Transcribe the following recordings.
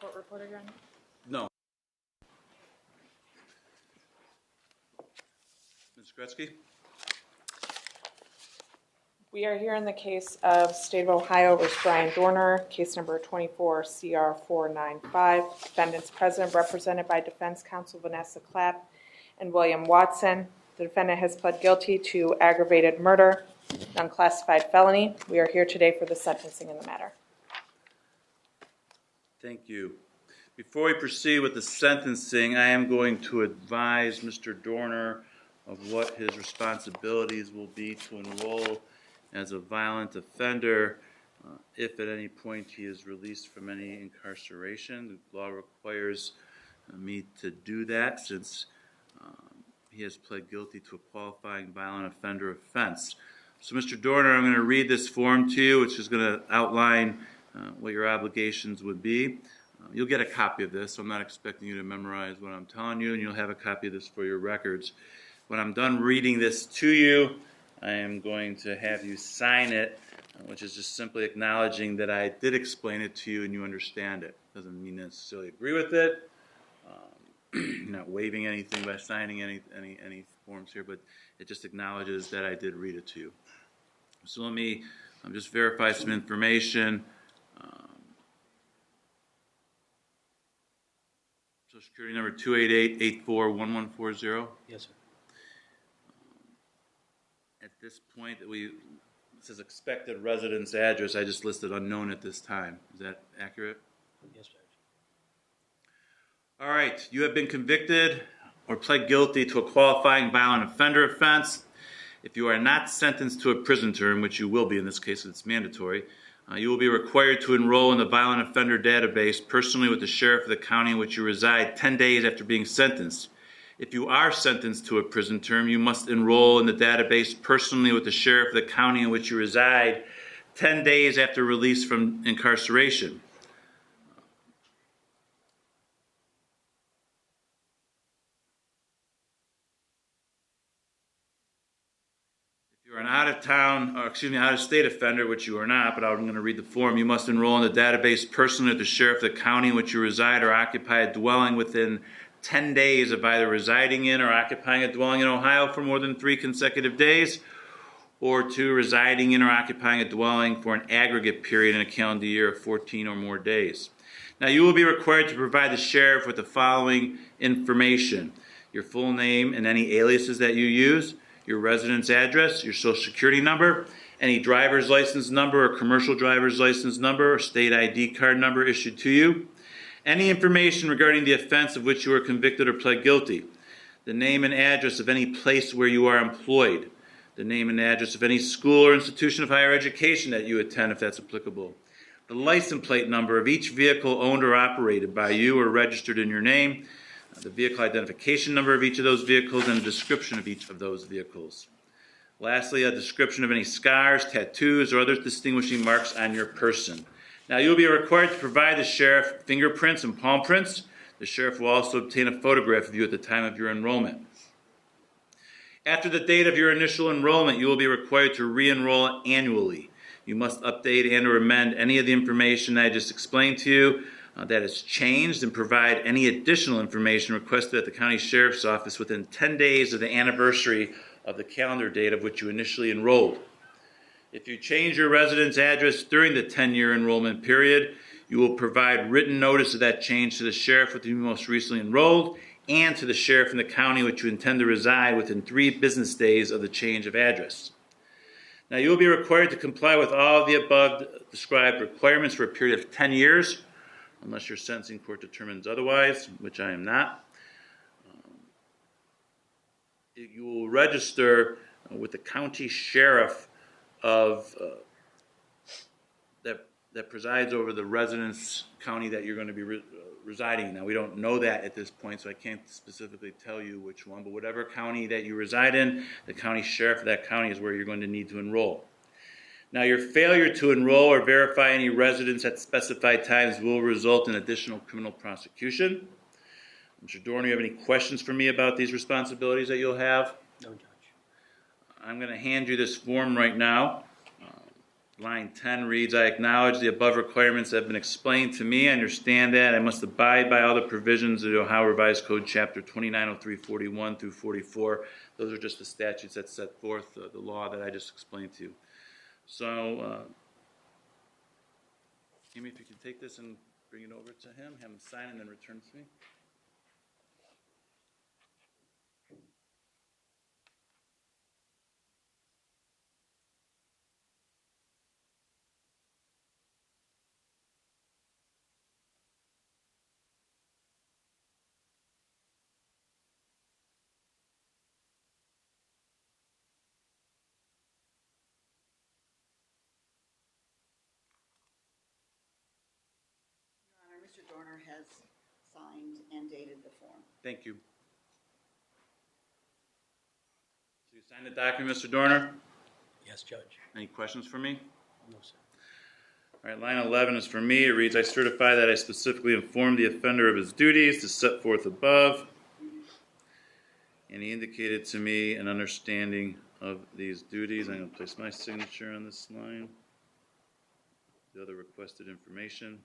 court reporter again? No. Ms. Gretzky? We are here in the case of State of Ohio v. Brian Dorner, case number 24-CR495. Defendant's present, represented by defense counsel Vanessa Clapp and William Watson. The defendant has pled guilty to aggravated murder, unclassified felony. We are here today for the sentencing in the matter. Thank you. Before we proceed with the sentencing, I am going to advise Mr. Dorner of what his responsibilities will be to enroll as a violent offender if at any point he is released from any incarceration. The law requires me to do that since he has pled guilty to a qualifying violent offender offense. So, Mr. Dorner, I'm going to read this form to you, which is going to outline what your obligations would be. You'll get a copy of this, so I'm not expecting you to memorize what I'm telling you, and you'll have a copy of this for your records. When I'm done reading this to you, I am going to have you sign it, which is just simply acknowledging that I did explain it to you and you understand it. Doesn't mean necessarily agree with it. You're not waiving anything by signing any forms here, but it just acknowledges that I did read it to you. So let me just verify some information. Social Security number 288-841140. Yes, sir. At this point, it says expected residence address. I just listed unknown at this time. Is that accurate? Yes, Judge. All right. You have been convicted or pled guilty to a qualifying violent offender offense. If you are not sentenced to a prison term, which you will be in this case, it's mandatory, you will be required to enroll in the violent offender database personally with the sheriff of the county in which you reside 10 days after being sentenced. If you are sentenced to a prison term, you must enroll in the database personally with the sheriff of the county in which you reside 10 days after release from incarceration. If you are an out-of-state offender, which you are not, but I'm going to read the form, you must enroll in the database personally with the sheriff of the county in which you reside or occupy a dwelling within 10 days of either residing in or occupying a dwelling in Ohio for more than 3 consecutive days, or 2, residing in or occupying a dwelling for an aggregate period in a calendar year of 14 or more days. Now, you will be required to provide the sheriff with the following information: your full name and any aliases that you use, your residence address, your social security number, any driver's license number or commercial driver's license number or state ID card number issued to you, any information regarding the offense of which you are convicted or pled guilty, the name and address of any place where you are employed, the name and address of any school or institution of higher education that you attend if that's applicable, the license plate number of each vehicle owned or operated by you or registered in your name, the vehicle identification number of each of those vehicles, and a description of each of those vehicles. Lastly, a description of any scars, tattoos, or other distinguishing marks on your person. Now, you'll be required to provide the sheriff fingerprints and palm prints. The sheriff will also obtain a photograph of you at the time of your enrollment. After the date of your initial enrollment, you will be required to re-enroll annually. You must update and or amend any of the information I just explained to you that has changed, and provide any additional information requested at the county sheriff's office within 10 days of the anniversary of the calendar date of which you initially enrolled. If you change your residence address during the 10-year enrollment period, you will provide written notice of that change to the sheriff with whom you most recently enrolled and to the sheriff in the county in which you intend to reside within 3 business days of the change of address. Now, you will be required to comply with all of the above described requirements for a period of 10 years, unless your sentencing court determines otherwise, which I am not. You will register with the county sheriff of that presides over the residence county that you're going to be residing in. Now, we don't know that at this point, so I can't specifically tell you which one, but whatever county that you reside in, the county sheriff of that county is where you're going to need to enroll. Now, your failure to enroll or verify any residence at specified times will result in additional criminal prosecution. Mr. Dorner, you have any questions for me about these responsibilities that you'll have? No, Judge. I'm going to hand you this form right now. Line 10 reads, I acknowledge the above requirements have been explained to me. I understand that. I must abide by all the provisions of the Ohio Revised Code, Chapter 290341 through 44. Those are just the statutes that set forth the law that I just explained to you. So, Amy, if you could take this and bring it over to him, have him sign and then return it to me. Your Honor, Mr. Dorner has signed and dated the form. Thank you. So you signed the document, Mr. Dorner? Yes, Judge. Any questions for me? No, sir. All right, line 11 is for me. It reads, I certify that I specifically informed the offender of his duties to set forth above, and he indicated to me an understanding of these duties. I'm going to place my signature on this line. The other requested information.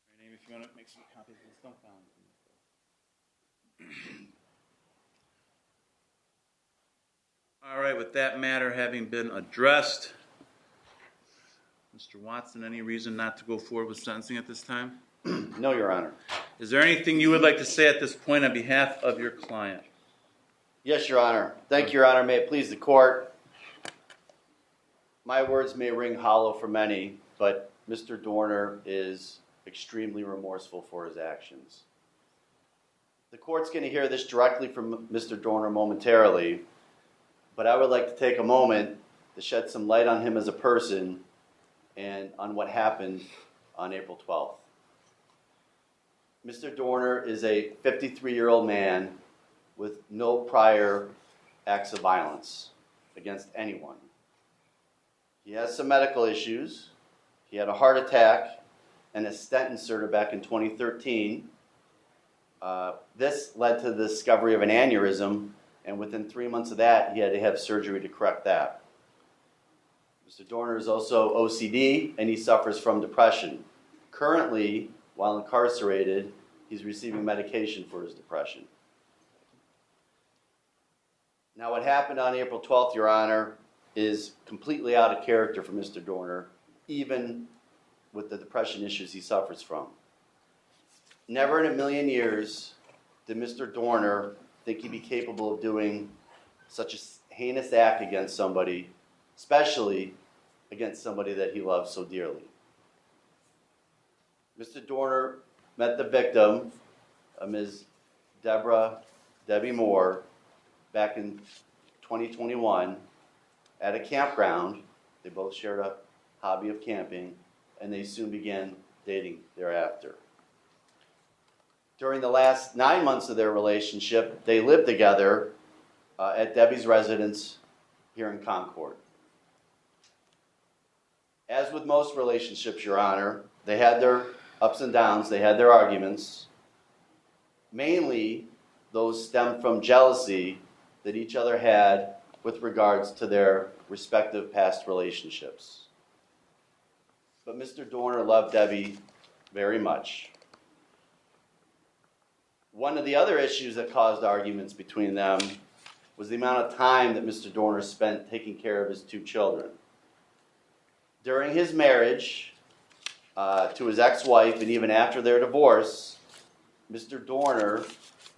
All right, Amy, if you want to make some copies of this, don't file them. All right, with that matter having been addressed, Mr. Watson, any reason not to go forward with sentencing at this time? No, Your Honor. Is there anything you would like to say at this point on behalf of your client? Yes, Your Honor. Thank you, Your Honor. May it please the court. My words may ring hollow for many, but Mr. Dorner is extremely remorseful for his actions. The court's going to hear this directly from Mr. Dorner momentarily, but I would like to take a moment to shed some light on him as a person and on what happened on April 12th. Mr. Dorner is a 53-year-old man with no prior acts of violence against anyone. He has some medical issues. He had a heart attack and a stent inserted back in 2013. This led to the discovery of an aneurysm, and within 3 months of that, he had to have surgery to correct that. Mr. Dorner is also OCD, and he suffers from depression. Currently, while incarcerated, he's receiving medication for his depression. Now, what happened on April 12th, Your Honor, is completely out of character for Mr. Dorner, even with the depression issues he suffers from. Never in a million years did Mr. Dorner think he'd be capable of doing such a heinous act against somebody, especially against somebody that he loves so dearly. Mr. Dorner met the victim, Ms. Debbie Moore, back in 2021 at a campground. They both shared a hobby of camping, and they soon began dating thereafter. During the last 9 months of their relationship, they lived together at Debbie's residence here in Concord. As with most relationships, Your Honor, they had their ups and downs, they had their arguments. Mainly, those stemmed from jealousy that each other had with regards to their respective past relationships. But Mr. Dorner loved Debbie very much. One of the other issues that caused arguments between them was the amount of time that Mr. Dorner spent taking care of his 2 children. During his marriage to his ex-wife, and even after their divorce, Mr. Dorner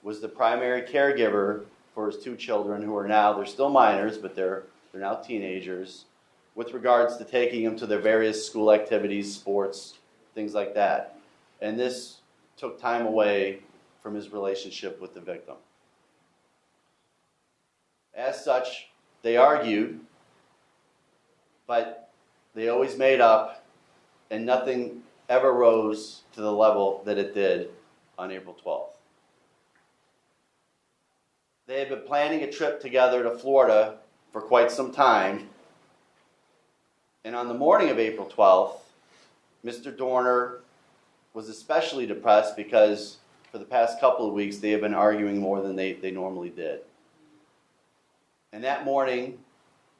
was the primary caregiver for his 2 children, who are now, they're still minors, but they're now teenagers, with regards to taking them to their various school activities, sports, things like that. And this took time away from his relationship with the victim. As such, they argued, but they always made up, and nothing ever rose to the level that it did on April 12th. They had been planning a trip together to Florida for quite some time. And on the morning of April 12th, Mr. Dorner was especially depressed because for the past couple of weeks they have been arguing more than they normally did. And that morning,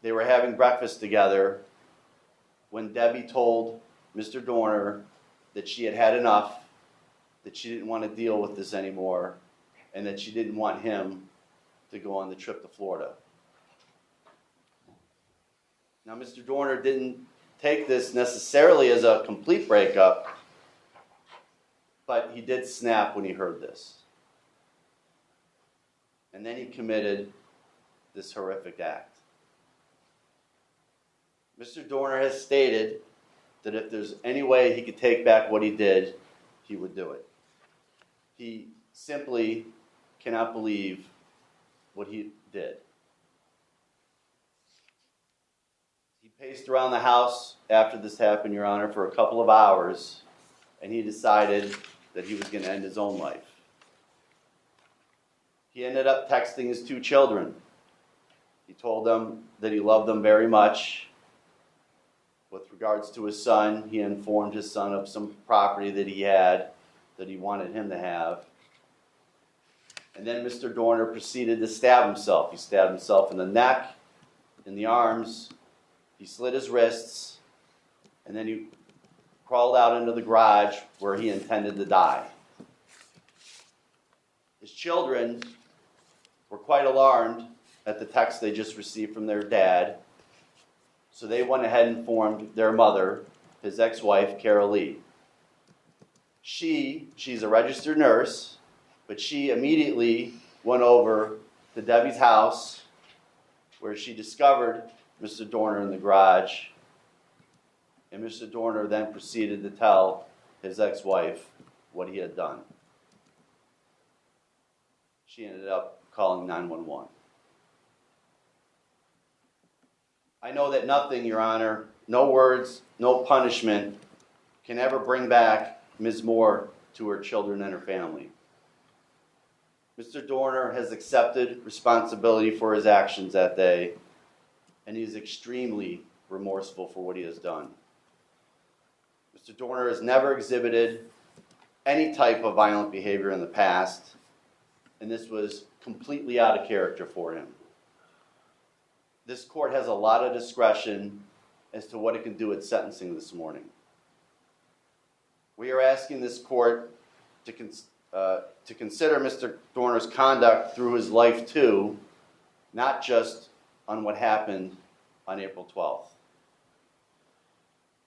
they were having breakfast together when Debbie told Mr. Dorner that she had had enough, that she didn't want to deal with this anymore, and that she didn't want him to go on the trip to Florida. Now, Mr. Dorner didn't take this necessarily as a complete breakup, but he did snap when he heard this. And then he committed this horrific act. Mr. Dorner has stated that if there's any way he could take back what he did, he would do it. He simply cannot believe what he did. He paced around the house after this happened, Your Honor, for a couple of hours, and he decided that he was going to end his own life. He ended up texting his 2 children. He told them that he loved them very much. With regards to his son, he informed his son of some property that he had that he wanted him to have. And then Mr. Dorner proceeded to stab himself. He stabbed himself in the neck, in the arms, he slit his wrists, and then he crawled out into the garage where he intended to die. His children were quite alarmed at the text they just received from their dad, so they went ahead and informed their mother, his ex-wife, Carol Lee. She's a registered nurse, but she immediately went over to Debbie's house where she discovered Mr. Dorner in the garage, and Mr. Dorner then proceeded to tell his ex-wife what he had done. She ended up calling 911. I know that nothing, Your Honor, no words, no punishment can ever bring back Ms. Moore to her children and her family. Mr. Dorner has accepted responsibility for his actions that day, and he is extremely remorseful for what he has done. Mr. Dorner has never exhibited any type of violent behavior in the past, and this was completely out of character for him. This court has a lot of discretion as to what it can do at sentencing this morning. We are asking this court to consider Mr. Dorner's conduct through his life too, not just on what happened on April 12th.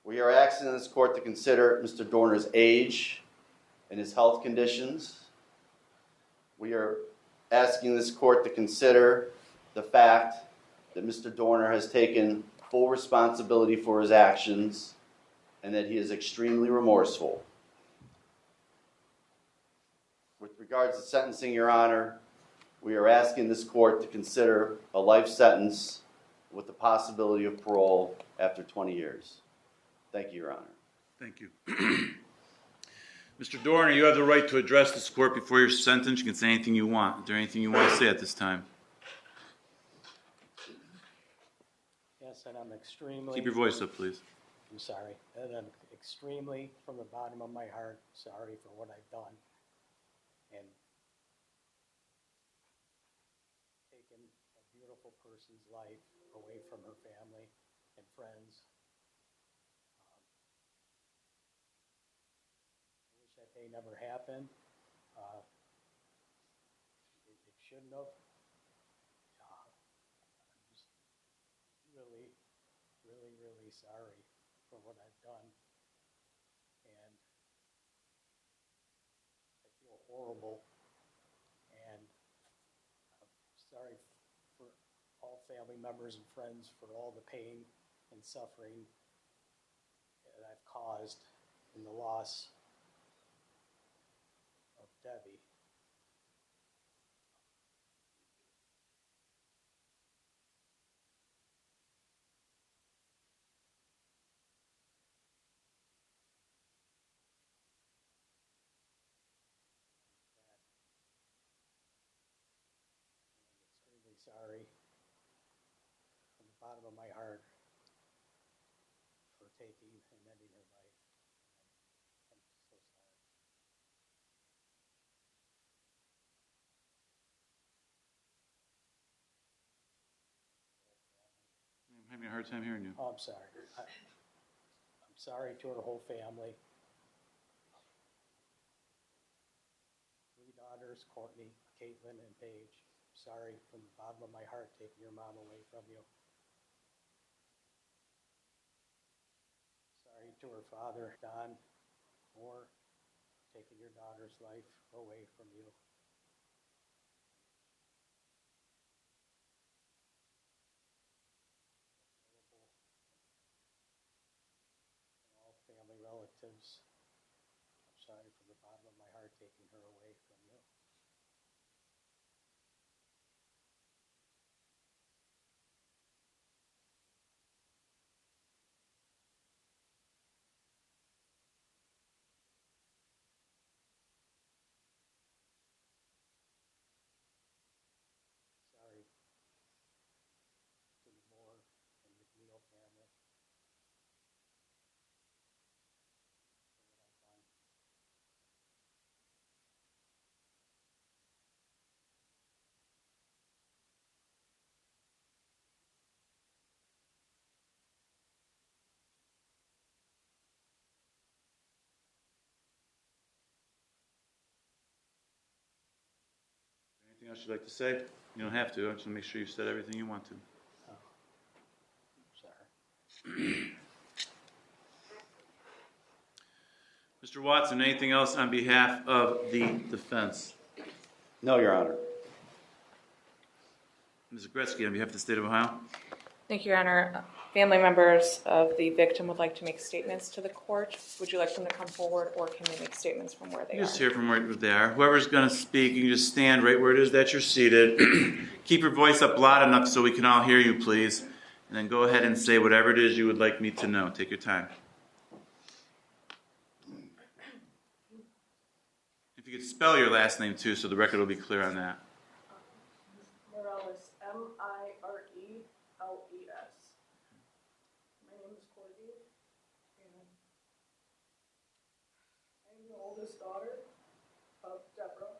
We are asking this court to consider Mr. Dorner's age and his health conditions. We are asking this court to consider the fact that Mr. Dorner has taken full responsibility for his actions and that he is extremely remorseful. With regards to sentencing, Your Honor, we are asking this court to consider a life sentence with the possibility of parole after 20 years. Thank you, Your Honor. Thank you. Mr. Dorner, you have the right to address this court before your sentence. You can say anything you want. Is there anything you want to say at this time? Yes, and I'm extremely... Keep your voice up, please. I'm sorry. And I'm extremely, from the bottom of my heart, sorry for what I've done. And taken a beautiful person's life away from her family and friends. I wish that day never happened. It shouldn't have. I'm just really, really, really sorry for what I've done. And I feel horrible. And I'm sorry for all family members and friends for all the pain and suffering that I've caused in the loss of Debbie. taking and ending her life. I'm so sorry. I'm having a hard time hearing you. Oh, I'm sorry. I'm sorry to her whole family. 3 daughters, Courtney, Caitlin, and Paige. Sorry from the bottom of my heart taking your mom away from you. Sorry to her father, Don Moore, taking your daughter's life away from you. And all family relatives, I'm sorry from the bottom of my heart taking her away from you. Sorry to the Moore and McNeil family for what I've done. Anything else you'd like to say? You don't have to. I just want to make sure you've said everything you want to. Oh, I'm sorry. Mr. Watson, anything else on behalf of the defense? No, Your Honor. Ms. Gretzky, on behalf of the state of Ohio? Thank you, Your Honor. Family members of the victim would like to make statements to the court. Would you like them to come forward, or can they make statements from where they You are? just hear from where they are. Whoever's going to speak, you can just stand right where it is that you're seated. Keep your voice up loud enough so we can all hear you, please. And then go ahead and say whatever it is you would like me to know. Take your time. If you could spell your last name, too, so the record will be clear on that. Mireles, Mireles. My name is Courtney, and I'm the oldest daughter of Deborah.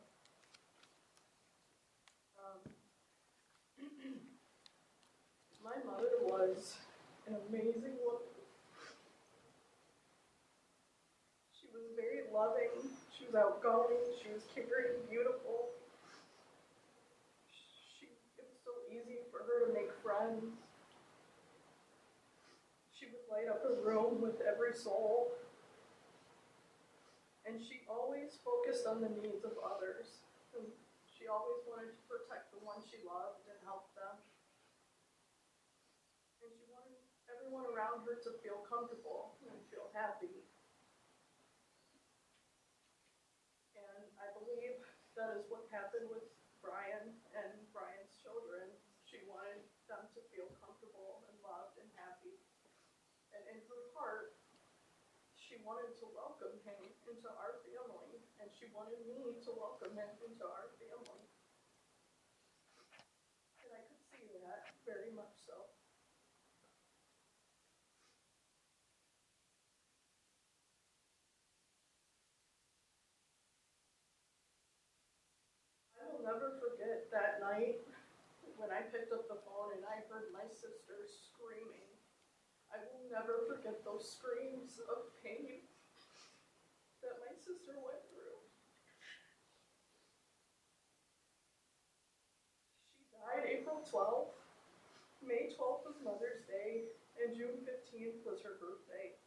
My mother was an amazing woman. She was very loving, she was outgoing, she was caring, beautiful. It was so easy for her to make friends. She would light up a room with every soul. And she always focused on the needs of others. And she always wanted to protect the ones she loved and help them. And she wanted everyone around her to feel comfortable and feel happy. And I believe that is what happened with Brian and Brian's children. She wanted them to feel comfortable and loved and happy. And in her heart, she wanted to welcome him into our family, and she wanted me to welcome him into our family. And I could see that very much so. I will never forget that night when I picked up the phone and I heard my sister screaming. I will never forget those screams of pain that my sister went through. She died April 12th. May 12th was Mother's Day, and June 15th was her birthday.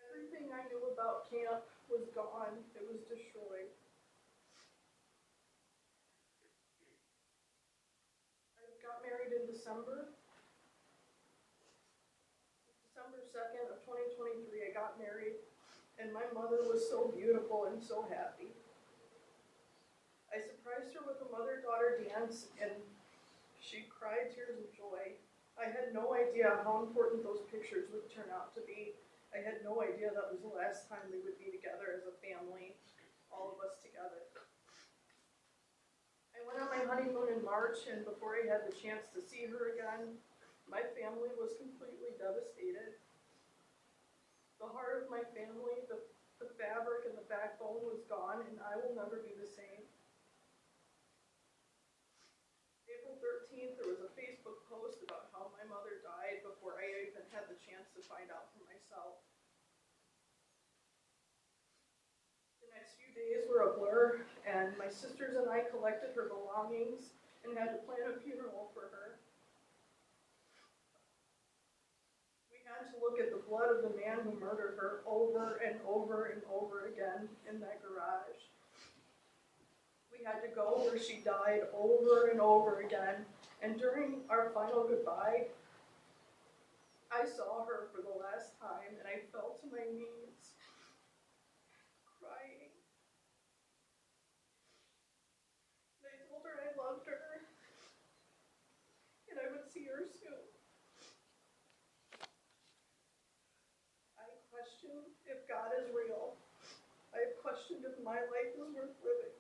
Everything I knew about camp was gone. It was destroyed. I got married in December 2nd of 2023, I got married, and my mother was so beautiful and so happy. I surprised her with a mother-daughter dance, and she cried tears of joy. I had no idea how important those pictures would turn out to be. I had no idea that was the last time we would be together as a family, all of us together. I went on my honeymoon in March, and before I had the chance to see her again, my family was completely devastated. The heart of my family, the fabric and the backbone was gone, and I will never be the same. April 13th, there was a Facebook post about how my mother died before I even had the chance to find out for myself. The next few days were a blur, and my sisters and I collected her belongings and had to plan a funeral for her. We had to look at the blood of the man who murdered her over and over and over again in that garage. We had to go where she died over and over again, and during our final goodbye, I saw her for the last time, and I fell to my knees, crying. And I told her I loved her, and I would see her soon. I question if God is real. I have questioned if my life was worth living.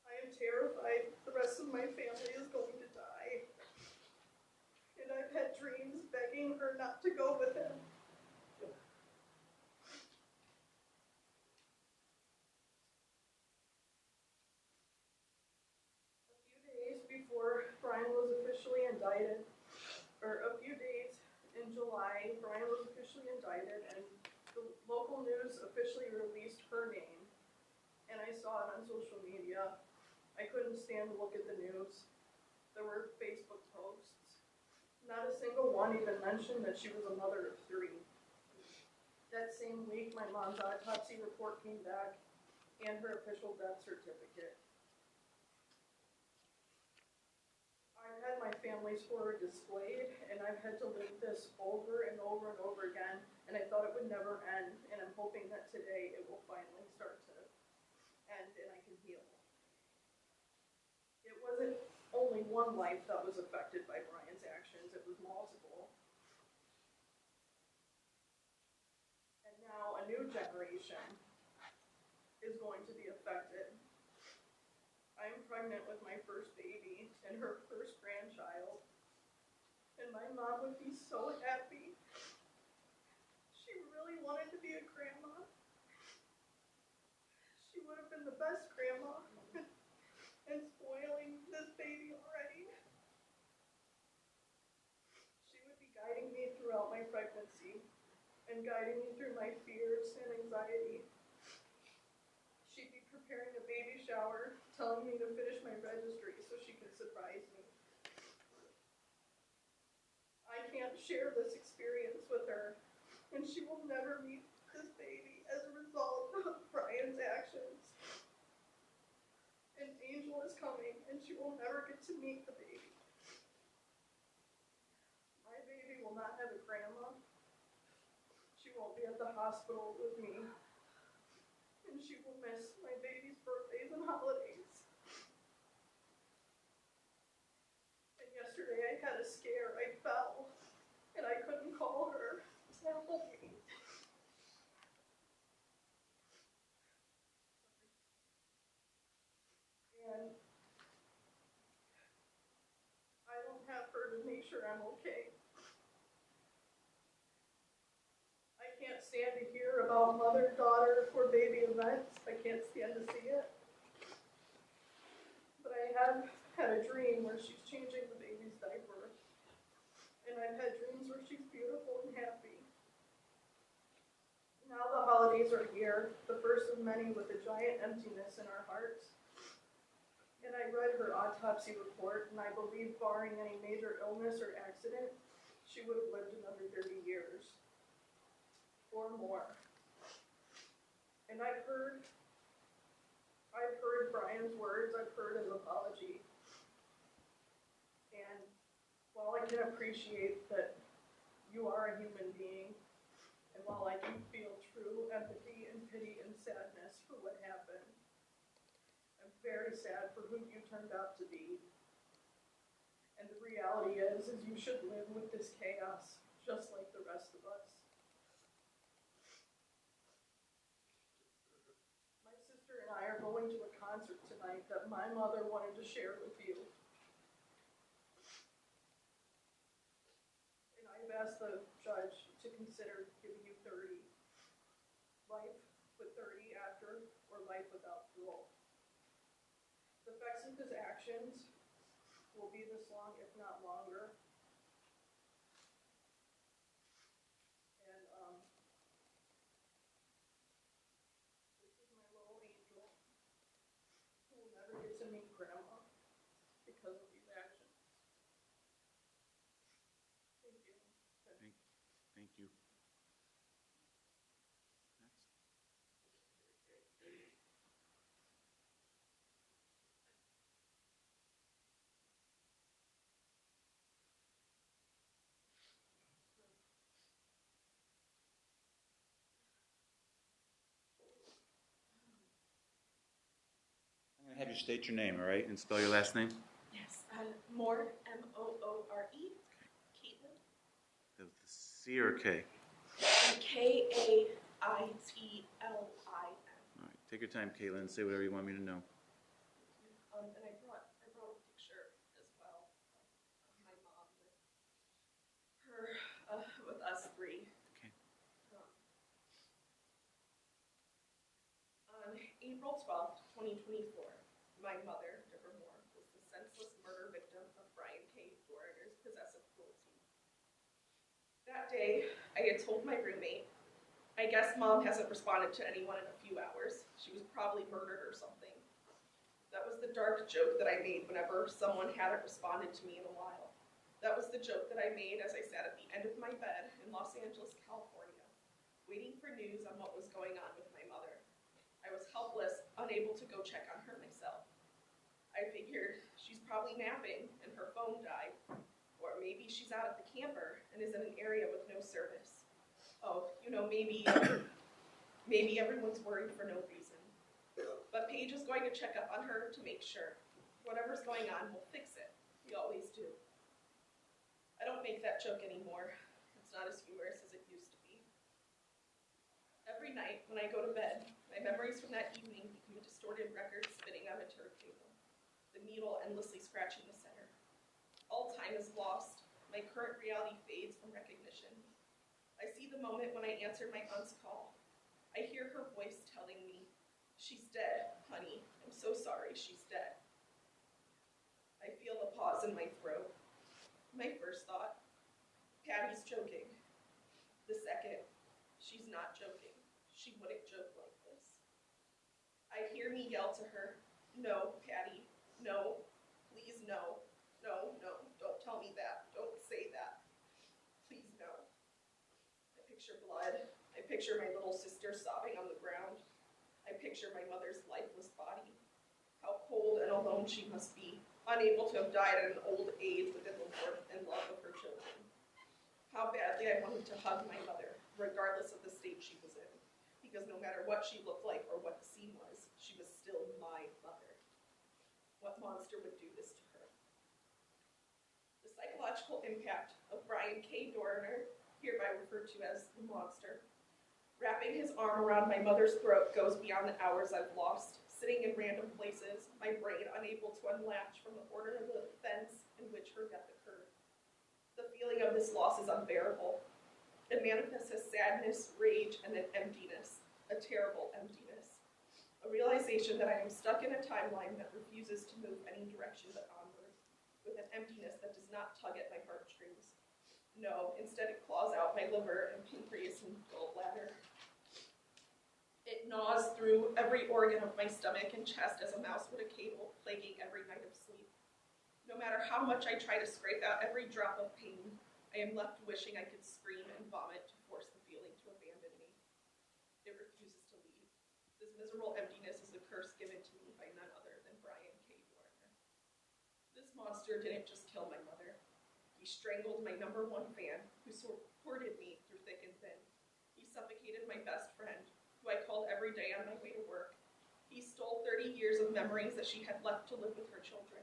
I am terrified the rest of my family is going to die. And I've had dreams begging her not to go with him. A few days before Brian was officially indicted, or a few days in July, Brian was officially indicted, and the local news officially released her name. And I saw it on social media. I couldn't stand to look at the news. There were Facebook posts. Not a single one even mentioned that she was a mother of 3. That same week, my mom's autopsy report came back and her official death certificate. I've had my family's horror displayed, and I've had to live this over and over and over again, and I thought it would never end, and I'm hoping that today it will finally start to end and I can heal. It wasn't only one life that was affected by Brian's actions, it was multiple. And now a new generation is going to be affected. I'm pregnant with my first baby and her first grandchild, and my mom would be so happy. She really wanted to be a grandma. She would have been the best grandma and spoiling this baby already. She would be guiding me throughout my pregnancy and guiding me through my fears and anxiety. She'd be preparing a baby shower, telling me to finish my registry so she could surprise me. I can't share this experience with her, and she will never meet this baby as a result of Brian's actions. An angel is coming, and she will never get to meet the baby. My baby will not have a grandma. She won't be at the hospital with me. And she will miss my baby's birthdays and holidays. And yesterday I had a scare. I fell, and I couldn't call her to help me. And I don't have her to make sure I'm okay. I can't stand to hear about mother-daughter or baby events. I can't stand to see it. But I have had a dream where she's changing the baby's diaper. And I've had dreams where she's beautiful and happy. Now the holidays are here, the first of many with a giant emptiness in our hearts. And I read her autopsy report, and I believe barring any major illness or accident, she would have lived another 30 years. Or more. And I've heard Brian's words, I've heard his apology. And while I can appreciate that you are a human being, and while I do feel true empathy and pity and sadness for what happened, I'm very sad for who you turned out to be. And the reality is you should live with this chaos, just like the rest of us. My sister and I are going to a tonight that my mother wanted to share with you. And I've asked the judge to consider giving you 30 life with 30 after, or life without parole. The effects of his actions will be this long, if not longer. And this is my little angel who will never get to meet Grandma because of these actions. Thank you. Thank you. Next. I'm going to have you state your name, all right, and spell your last name. Yes, Moore, Moore, Caitlin, The C or K? Kaitlin. All right, take your time, Caitlin. Say whatever you want me to know. And I brought a picture as well of my mom with us three. Okay. On April 12th, 2024, my mother, Deborah Moore, was the senseless murder victim of Brian K. Dorner's possessive cruelty. That day, I had told my roommate, I guess Mom hasn't responded to anyone in a few hours. She was probably murdered or something. That was the dark joke that I made whenever someone hadn't responded to me in a while. That was the joke that I made as I sat at the end of my bed in Los Angeles, California, waiting for news on what was going on with my mother. I was helpless, unable to go check on her myself. I figured she's probably napping and her phone died, or maybe she's out at the camper and is in an area with no service. Oh, maybe everyone's worried for no reason. But Paige is going to check up on her to make sure. Whatever's going on, we'll fix it. We always do. I don't make that joke anymore. It's not as humorous as it used to be. Every night when I go to bed, my memories from that evening become a distorted record spinning on a turntable, the needle endlessly scratching the center. All time is lost. My current reality fades from recognition. I see the moment when I answered my aunt's call. I hear her voice telling me, she's dead, honey. I'm so sorry, she's dead. I feel a pause in my throat. My first thought, Patty's joking. The second, she's not joking. She wouldn't joke like this. I hear me yell to her, no, Patty, no, please no, no, don't tell me that, don't say that, please no. I picture blood. I picture my little sister sobbing on the ground. I picture my mother's lifeless body. How cold and alone she must be, unable to have died at an old age within the warmth and love of her children. How badly I wanted to hug my mother, regardless of the state she was in, because no matter what she looked like or what the scene was, she was still my mother. What monster would do this to her? The psychological impact of Brian K. Dorner, hereby referred to as the monster, wrapping his arm around my mother's throat goes beyond the hours I've lost, sitting in random places, my brain unable to unlatch from the order of the events in which her death occurred. The feeling of this loss is unbearable. It manifests as sadness, rage, and an emptiness, a terrible emptiness. A realization that I am stuck in a timeline that refuses to move any direction but onward, with an emptiness that does not tug at my heartstrings. No, instead it claws out my liver and pancreas and gallbladder. It gnaws through every organ of my stomach and chest as a mouse would a cable, plaguing every night of sleep. No matter how much I try to scrape out every drop of pain, I am left wishing I could scream and vomit to force the feeling to abandon me. It refuses to leave. This miserable emptiness is the curse given to me by none other than Brian K. Dorner. This monster didn't just kill my mother. He strangled my #1 fan, who supported me through thick and thin. He suffocated my best friend, who I called every day on my way to work. He stole 30 years of memories that she had left to live with her children.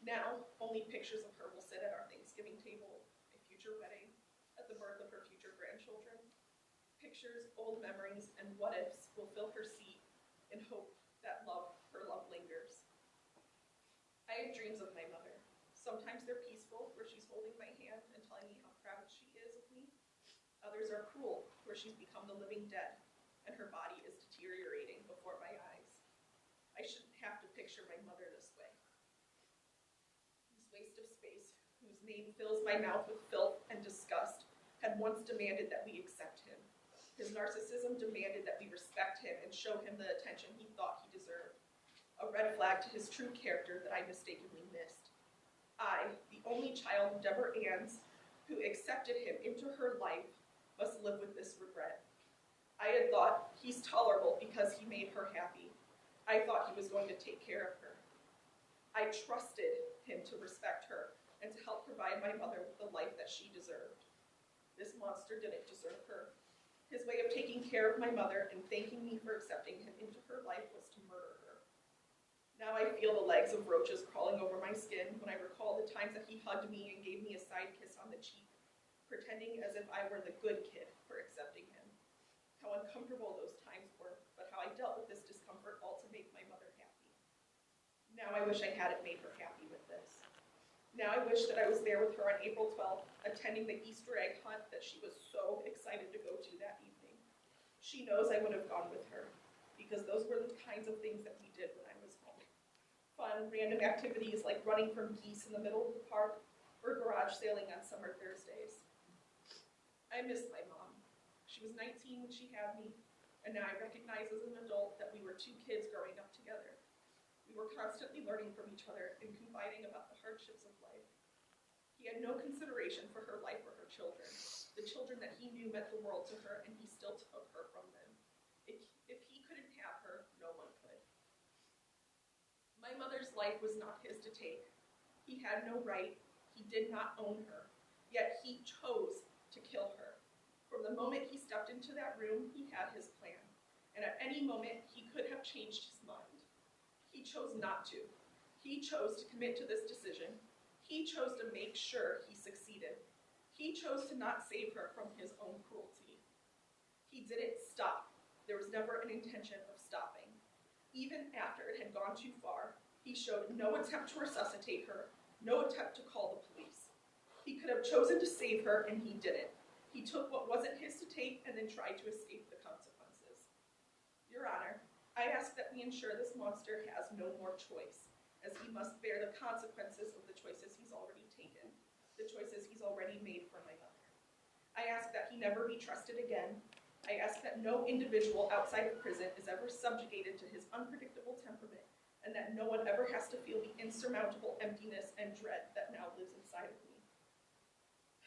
Now, only pictures of her will sit at our Thanksgiving table, a future wedding, at the birth of her future grandchildren. Pictures, old memories, and what-ifs will fill her seat in hope that her love lingers. I have dreams of my mother. Sometimes they're peaceful, where she's holding my hand and telling me how proud she is of me. Others are cruel, where she's become the living dead, and her body is deteriorating before my eyes. I shouldn't have to picture my mother this way. This waste of space, whose name fills my mouth with filth and disgust, had once demanded that we accept him. His narcissism demanded that we respect him and show him the attention he thought he deserved. A red flag to his true character that I mistakenly missed. I, the only child of Deborah Ann's, who accepted him into her life, must live with this regret. I had thought he's tolerable because he made her happy. I thought he was going to take care of her. I trusted him to respect her and to help provide my mother with the life that she deserved. This monster didn't deserve her. His way of taking care of my mother and thanking me for accepting him into her life was to murder her. Now I feel the legs of roaches crawling over my skin when I recall the times that he hugged me and gave me a side kiss on the cheek, pretending as if I were the good kid for accepting him. How uncomfortable those times were, but how I dealt with this discomfort all to make my mother happy. Now I wish I hadn't made her happy with this. Now I wish that I was there with her on April 12th, attending the Easter egg hunt that she was so excited to go to that evening. She knows I would have gone with her, because those were the kinds of things that we did when I was home. Fun, random activities like running from geese in the middle of the park or garage sailing on summer Thursdays. I miss my mom. She was 19 when she had me, and now I recognize as an adult that we were two kids growing up together. We were constantly learning from each other and confiding about the hardships of life. He had no consideration for her life or her children, the children that he knew meant the world to her, and he still took her from them. If he couldn't have her, no one could. My mother's life was not his to take. He had no right. He did not own her. Yet he chose to kill her. From the moment he stepped into that room, he had his plan. And at any moment, he could have changed his mind. He chose not to. He chose to commit to this decision. He chose to make sure he succeeded. He chose to not save her from his own cruelty. He didn't stop. There was never an intention of stopping. Even after it had gone too far, he showed no attempt to resuscitate her, no attempt to call the police. He could have chosen to save her, and he didn't. He took what wasn't his to take and then tried to escape the consequences. Your Honor, I ask that we ensure this monster has no more choice, as he must bear the consequences of the choices he's already taken, the choices he's already made for my mother. I ask that he never be trusted again. I ask that no individual outside of prison is ever subjugated to his unpredictable temperament, and that no one ever has to feel the insurmountable emptiness and dread that now lives inside of me.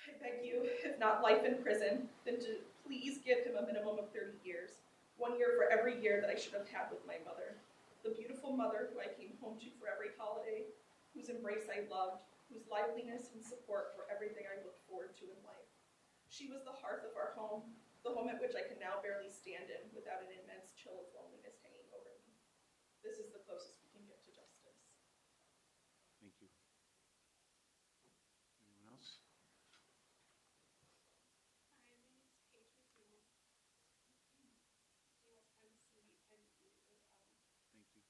I beg you, if not life in prison, then to please give him a minimum of 30 years, 1 year for every year that I should have had with my mother, the beautiful mother who I came home to for every holiday, whose embrace I loved, whose liveliness and support were everything I looked forward to in life. She was the hearth of our home, the home at which I can now barely stand in without an immense chill of loneliness hanging over me. This is the closest we can get to justice. Thank you. Anyone else? Hi, my name is Paige McNeil. Dale's kind of sweet and really well. Thank you.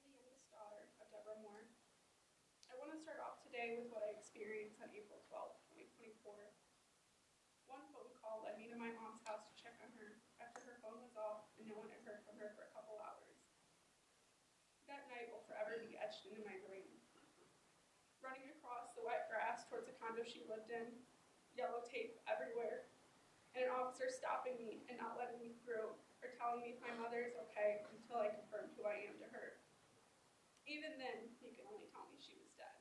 I'm the youngest daughter of Deborah Moore. I want to start off today with what I experienced on April 12th, 2024. One phone call led me to my mom's house to check on her after her phone was off and no one had heard from her for a couple hours. That night will forever be etched into my brain. Running across the wet grass towards a condo she lived in, yellow tape everywhere, and an officer stopping me and not letting me through or telling me if my mother is okay until I confirmed who I am to her. Even then, you could only tell me she was dead.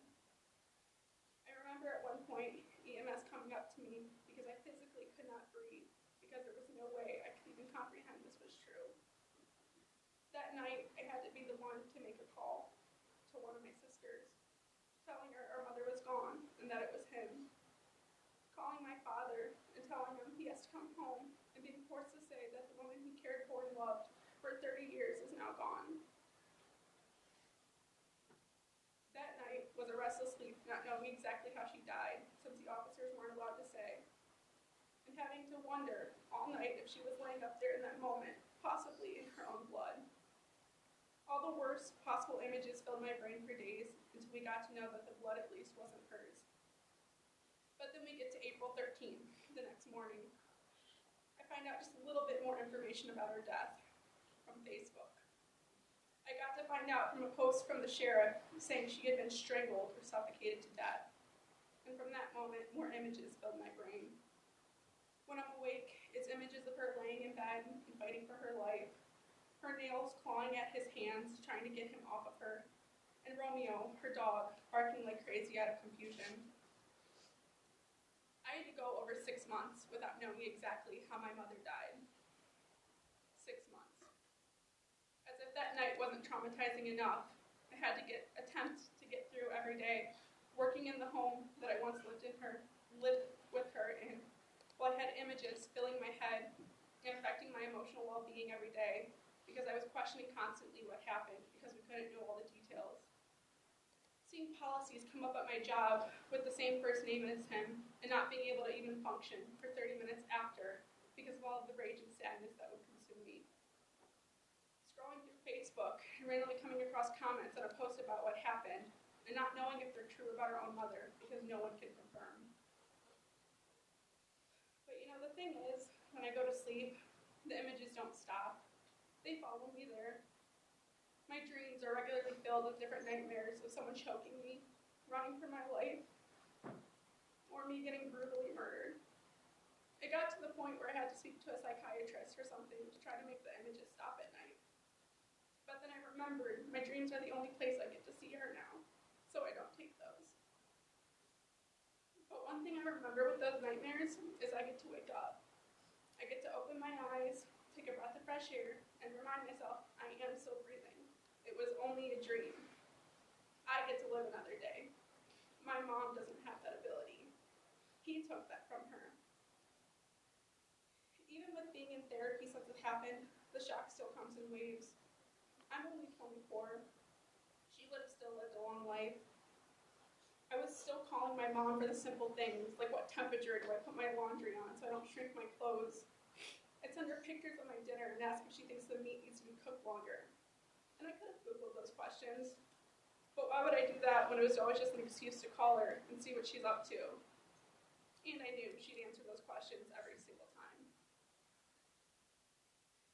I remember at one point EMS coming up to me because I physically could not breathe because there was no way I could even comprehend this was true. That night, I had to be the one to make a call to one of my sisters, telling her our mother was gone and that it was him. Calling my father and telling him he has to come home and being forced to say that the woman he cared for and loved for 30 years is now gone. That night was a restless sleep, not knowing exactly how she died, since the officers weren't allowed to say, and having to wonder all night if she was laying up there in that moment, possibly in her own blood. All All the worst possible images filled my brain for days until we got to know that the blood at least wasn't hers. But then we get to April 13th, the next morning. I find out just a little bit more information about her death from Facebook. I got to find out from a post from the sheriff saying she had been strangled or suffocated to death. And from that moment, more images filled my brain. When I'm awake, it's images of her laying in bed and fighting for her life, her nails clawing at his hands, trying to get him off of her, and Romeo, her dog, barking like crazy out of confusion. I had to go over 6 months without knowing exactly how my mother died. 6 months. As if that night wasn't traumatizing enough, I had to attempt to get through every day, working in the home that I once lived with her in, while I had images filling my head and affecting my emotional well-being every day, because I was questioning constantly what happened because we couldn't know all the details. Seeing policies come up at my job with the same first name as him and not being able to even function for 30 minutes after because of all of the rage and sadness that would consume me. Scrolling through Facebook and randomly coming across comments on a post about what happened and not knowing if they're true about our own mother because no one can confirm. But you know, the thing is, when I go to sleep, the images don't stop. They follow me there. My dreams are regularly filled with different nightmares of someone choking me, running for my life, or me getting brutally murdered. It got to the point where I had to speak to a psychiatrist or something to try to make the images stop at night. But then I remembered my dreams are the only place I get to see her now, so I don't take those. But one thing I remember with those nightmares is I get to wake up. I get to open my eyes, take a breath of fresh air, and remind myself I am still breathing. It was only a dream. I get to live another day. My mom doesn't have that ability. He took that from her. Even with being in therapy since it happened, the shock still comes in waves. I'm only 24. She still lived a long life. I was still calling my mom for the simple things, like what temperature do I put my laundry on so I don't shrink my clothes. I'd send her pictures of my dinner and ask if she thinks the meat needs to be cooked longer. And I could have Googled those questions, but why would I do that when it was always just an excuse to call her and see what she's up to? And I knew she'd answer those questions every single time.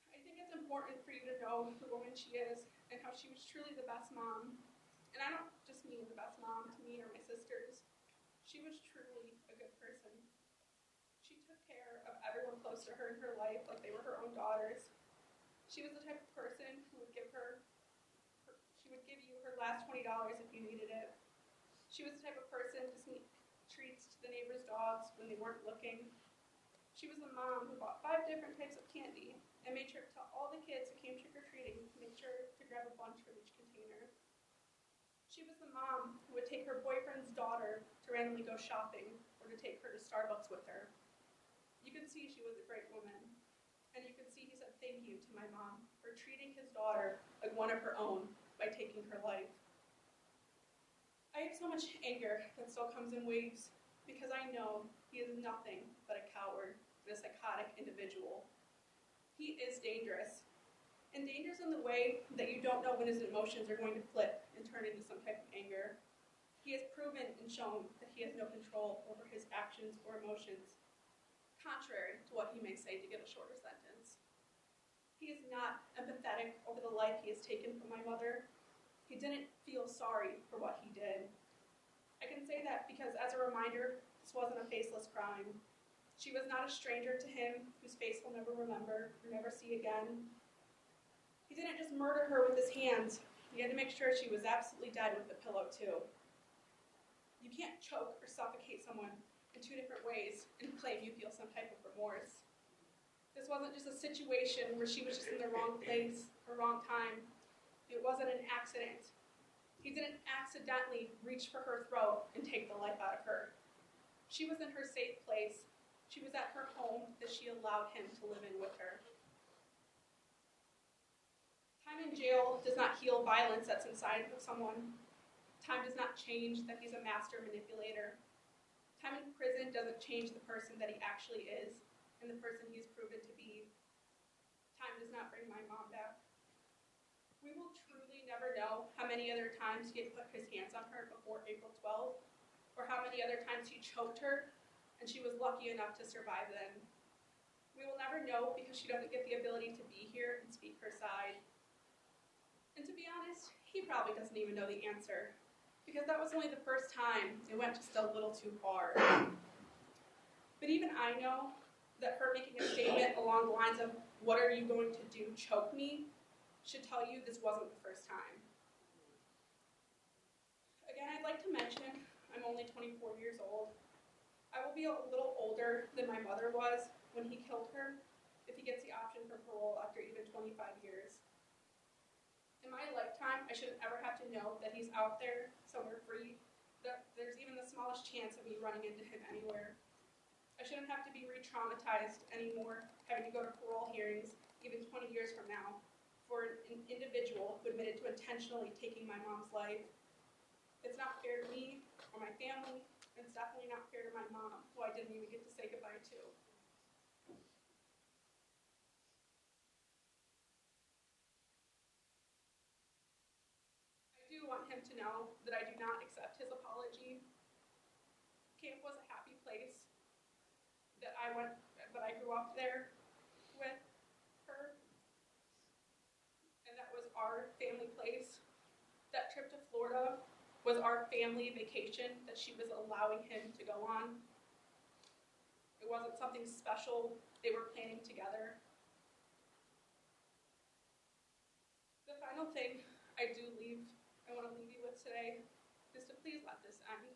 I think it's important for you to know the woman she is and how she was truly the best mom. And I don't just mean the best mom to me or my sisters. She was truly a good person. She took care of everyone close to her in her life like they were her own daughters. She was the type of person who would give you her last $20 if you needed it. She was the type of person to sneak treats to the neighbors' dogs when they weren't looking. She was the mom who bought 5 different types of candy and made sure to tell all the kids who came trick-or-treating to make sure to grab a bunch from each container. She was the mom who would take her boyfriend's daughter to randomly go shopping or to take her to Starbucks with her. You could see she was a great woman. And you could see he said thank you to my mom for treating his daughter like one of her own by taking her life. I have so much anger that still comes in waves because I know he is nothing but a coward and a psychotic individual. He is dangerous. And dangerous in the way that you don't know when his emotions are going to flip and turn into some type of anger. He has proven and shown that he has no control over his actions or emotions, contrary to what he may say to get a shorter sentence. He is not empathetic over the life he has taken from my mother. He didn't feel sorry for what he did. I can say that because, as a reminder, this wasn't a faceless crime. She was not a stranger to him whose face he'll never remember or never see again. He didn't just murder her with his hands. He had to make sure she was absolutely dead with the pillow, too. You can't choke or suffocate someone in 2 different ways and claim you feel some type of remorse. This wasn't just a situation where she was just in the wrong place or wrong time. It wasn't an accident. He didn't accidentally reach for her throat and take the life out of her. She was in her safe place. She was at her home that she allowed him to live in with her. Time in jail does not heal violence that's inside of someone. Time does not change that he's a master manipulator. Time in prison doesn't change the person that he actually is and the person he's proven to be. Time does not bring my mom back. We will truly never know how many other times he had put his hands on her before April 12th, or how many other times he choked her, and she was lucky enough to survive then. We will never know because she doesn't get the ability to be here and speak her side. And to be honest, he probably doesn't even know the answer, because that was only the first time it went just a little too far. But even I know that her making a statement along the lines of, "What are you going to do, choke me?" should tell you this wasn't the first time. Again, I'd like to mention I'm only 24 years old. I will be a little older than my mother was when he killed her, if he gets the option for parole after even 25 years. In my lifetime, I shouldn't ever have to know that he's out there somewhere free, that there's even the smallest chance of me running into him anywhere. I shouldn't have to be re-traumatized anymore, having to go to parole hearings even 20 years from now for an individual who admitted to intentionally taking my mom's life. It's not fair to me or my family, and it's definitely not fair to my mom, who I didn't even get to say goodbye to. I do want him to know that I do not accept his apology. Camp was a happy place that I grew up there with her, and that was our family place. That trip to Florida was our family vacation that she was allowing him to go on. It wasn't something special they were planning together. The final thing I want to leave you with today is to please let this end.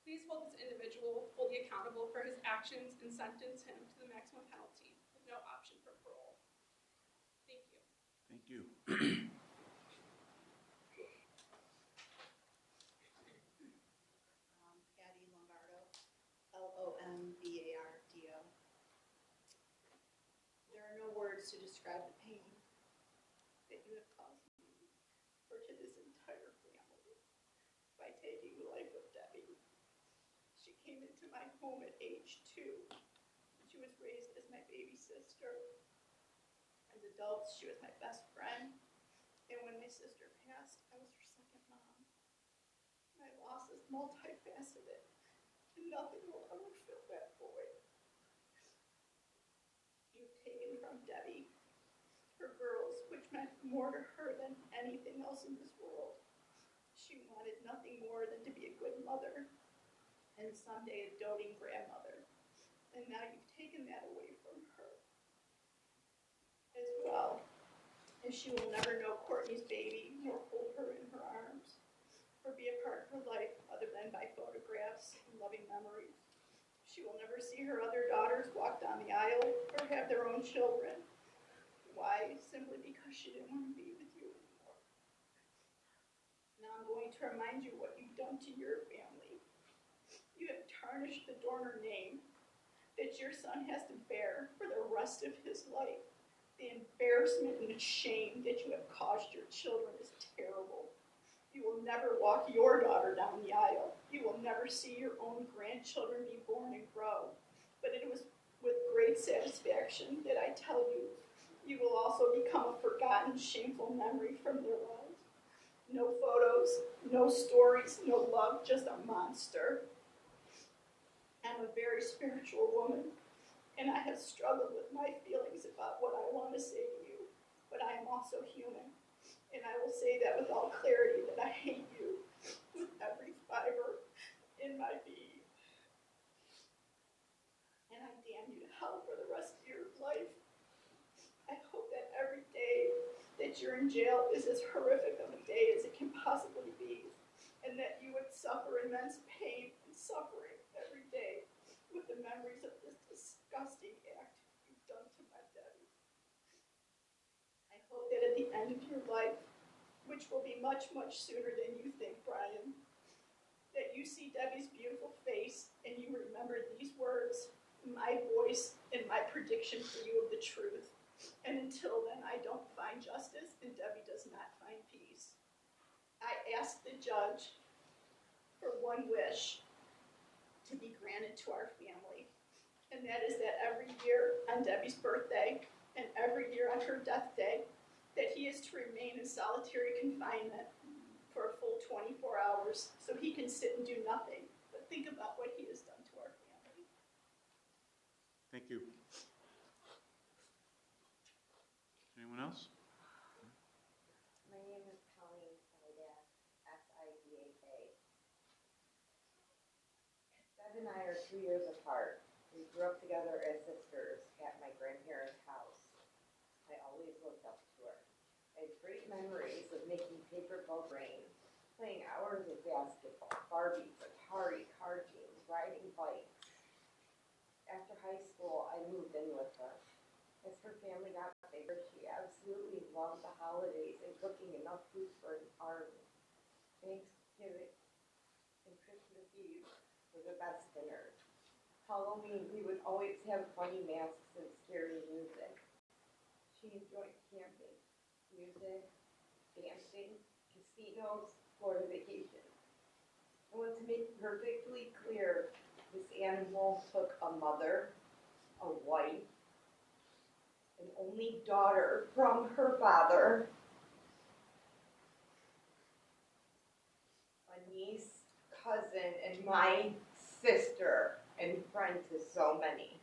Please hold this individual fully accountable for his actions and sentence him to the maximum penalty with no option for parole. Thank you. Thank you. Patty Lombardo, Lombardo. There are no words to describe the pain that you have caused me or to this entire family by taking the life of Debbie. She came into my home at age 2. She was raised as my baby sister. As adults, she was my best friend. And when my sister passed, I was her second mom. My loss is multifaceted, and nothing will ever fill that void. You've taken from Debbie her girls, which meant more to her than anything else in this world. She wanted nothing more than to be a good mother, and someday a doting grandmother. And now you've taken that away from her as well. And she will never know Courtney's baby, nor hold her in her arms, or be a part of her life other than by photographs and loving memories. She will never see her other daughters walk down the aisle or have their own children. Why? Simply because she didn't want to be with you anymore. Now I'm going to remind you what you've done to your family. You have tarnished the Dorner name that your son has to bear for the rest of his life. The embarrassment and the shame that you have caused your children is terrible. You will never walk your daughter down the aisle. You will never see your own grandchildren be born and grow. But it was with great satisfaction that I tell you, you will also become a forgotten, shameful memory from their lives. No photos, no stories, no love, just a monster. I'm a very spiritual woman, and I have struggled with my feelings about what I want to say to you, but I am also human, and I will say that with all clarity that I hate you with every fiber in my being. And I damn you to hell for the rest of your life. I hope that every day that you're in jail is as horrific of a day as it can possibly be, and that you would suffer immense pain and suffering every day with the memories of this disgusting act you've done to my Debbie. I hope that at the end of your life, which will be much, much sooner than you think, Brian, that you see Debbie's beautiful face and you remember these words, my voice, and my prediction for you of the truth. And until then, I don't find justice and Debbie does not find peace. I ask the judge for one wish to be granted to our family, and that is that every year on Debbie's birthday and every year on her death day, that he is to remain in solitary confinement for a full 24 hours so he can sit and do nothing but think about what he has done to our family. Thank you. Anyone else? My name is Colleen Sidak, S-I-D-A-K. Deb and I are 2 years apart. We grew up together as sisters at my grandparents' house. I always looked up to her. I have great memories of making paper ball rain, playing hours of basketball, Barbies, Atari, card games, riding bikes. After high school, I moved in with her. As her family got bigger, she absolutely loved the holidays and cooking enough food for an army. Thanksgiving and Christmas Eve were the best dinners. Halloween, we would always have funny masks and scary music. She enjoyed camping, music, dancing, casinos, Florida vacations. I want to make perfectly clear, this animal took a mother, a wife, an only daughter from her father, a niece, cousin, and my sister, and friend to so many.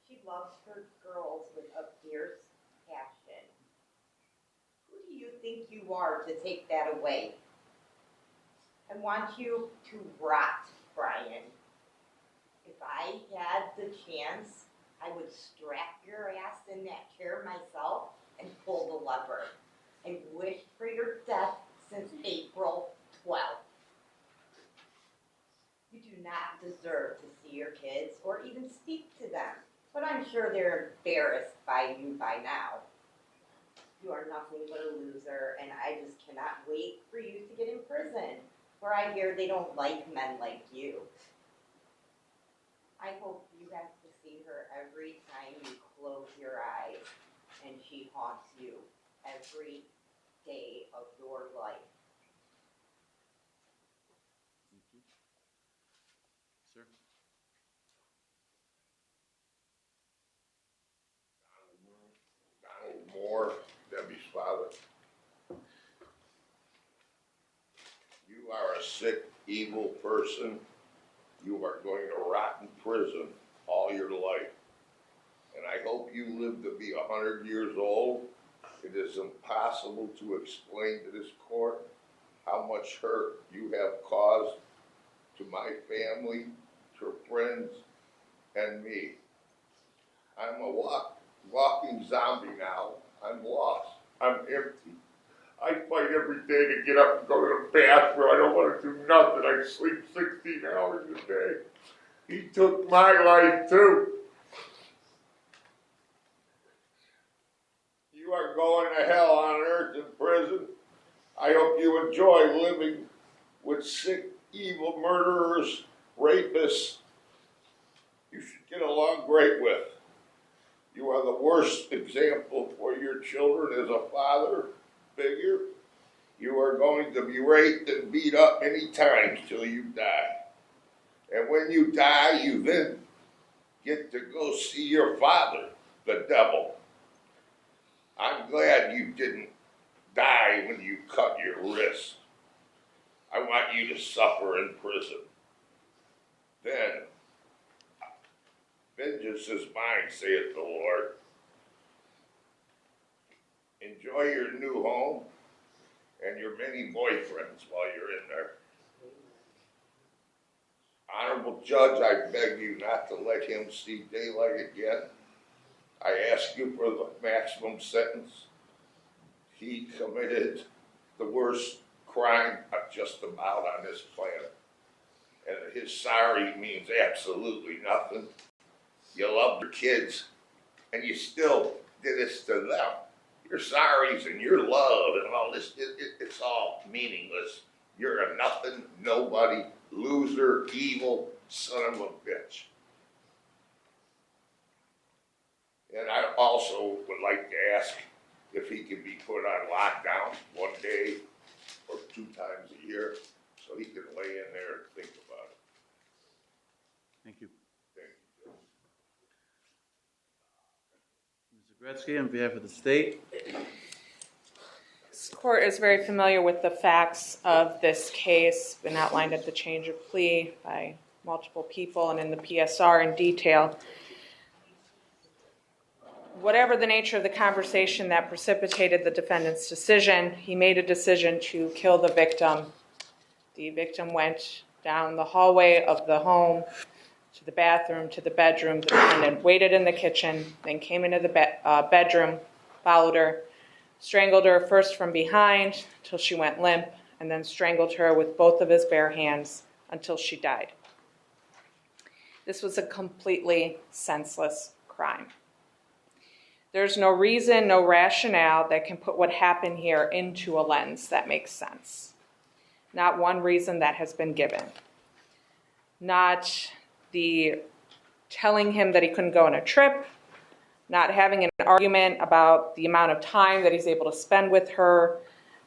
She loves her girls with a fierce passion. Who do you think you are to take that away? I want you to rot, Brian. If I had the chance, I would strap your ass in that chair myself and pull the lever. I wished for your death since April 12th. You do not deserve to see your kids or even speak to them, but I'm sure they're embarrassed by you by now. You are nothing but a loser, and I just cannot wait for you to get in prison, where I hear they don't like men like you. I hope you have to see her every time you close your eyes, and she haunts you every day of your life. Thank you. Sir? Donald Moore, Debbie's father. You are a sick, evil person. You are going to rot in prison all your life. And I hope you live to be 100 years old. It is impossible to explain to this court how much hurt you have caused to my family, to friends, and me. I'm a walking zombie now. I'm lost. I'm empty. I fight every day to get up and go to the bathroom. I don't want to do nothing. I sleep 16 hours a day. He took my life too. You are going to hell on earth in prison. I hope you enjoy living with sick, evil murderers, rapists you should get along great with. You are the worst example for your children as a father figure. You are going to be raped and beat up many times till you die. And when you die, you then get to go see your father, the devil. I'm glad you didn't die when you cut your wrist. I want you to suffer in prison. Then, vengeance is mine, saith the Lord. Enjoy your new home and your many boyfriends while you're in there. Honorable Judge, I beg you not to let him see daylight again. I ask you for the maximum sentence. He committed the worst crime just about on this planet. And his sorry means absolutely nothing. You loved your kids, and you still did this to them. Your sorries and your love and all this, it's all meaningless. You're a nothing, nobody, loser, evil son of a bitch. And I also would like to ask if he can be put on lockdown 1 day or 2 times a year so he can lay in there and think about it. Thank you. Thank you, Joe. Mr. Gretzky, on behalf of the state. This court is very familiar with the facts of this case, been outlined at the change of plea by multiple people and in the PSR in detail. Whatever the nature of the conversation that precipitated the defendant's decision, he made a decision to kill the victim. The victim went down the hallway of the home to the bathroom, to the bedroom. The defendant waited in the kitchen, then came into the bedroom, followed her, strangled her first from behind till she went limp, and then strangled her with both of his bare hands until she died. This was a completely senseless crime. There's no reason, no rationale that can put what happened here into a lens that makes sense. Not one reason that has been given. Not the telling him that he couldn't go on a trip, not having an argument about the amount of time that he's able to spend with her,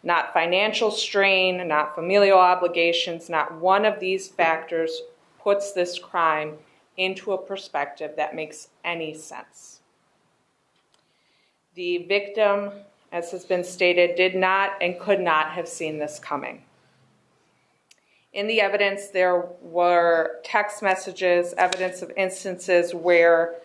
not financial strain, not familial obligations. Not one of these factors puts this crime into a perspective that makes any sense. The victim, as has been stated, did not and could not have seen this coming. In the evidence, there were text messages, evidence of instances where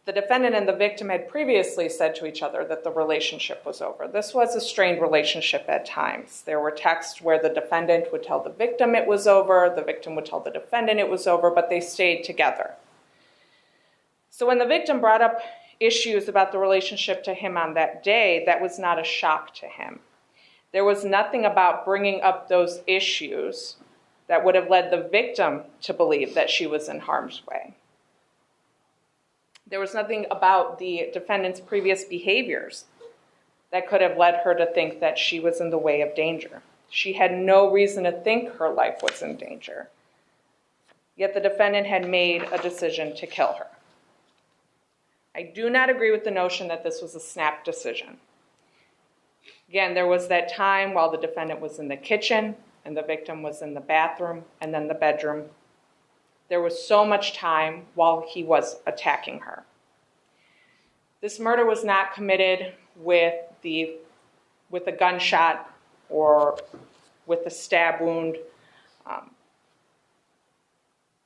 the defendant and the victim had previously said to each other that the relationship was over. This was a strained relationship at times. There were texts where the defendant would tell the victim it was over, the victim would tell the defendant it was over, but they stayed together. So when the victim brought up issues about the relationship to him on that day, that was not a shock to him. There was nothing about bringing up those issues that would have led the victim to believe that she was in harm's way. There was nothing about the defendant's previous behaviors that could have led her to think that she was in the way of danger. She had no reason to think her life was in danger. Yet the defendant had made a decision to kill her. I do not agree with the notion that this was a snap decision. Again, there was that time while the defendant was in the kitchen and the victim was in the bathroom and then the bedroom. There was so much time while he was attacking her. This murder was not committed with a gunshot or with a stab wound.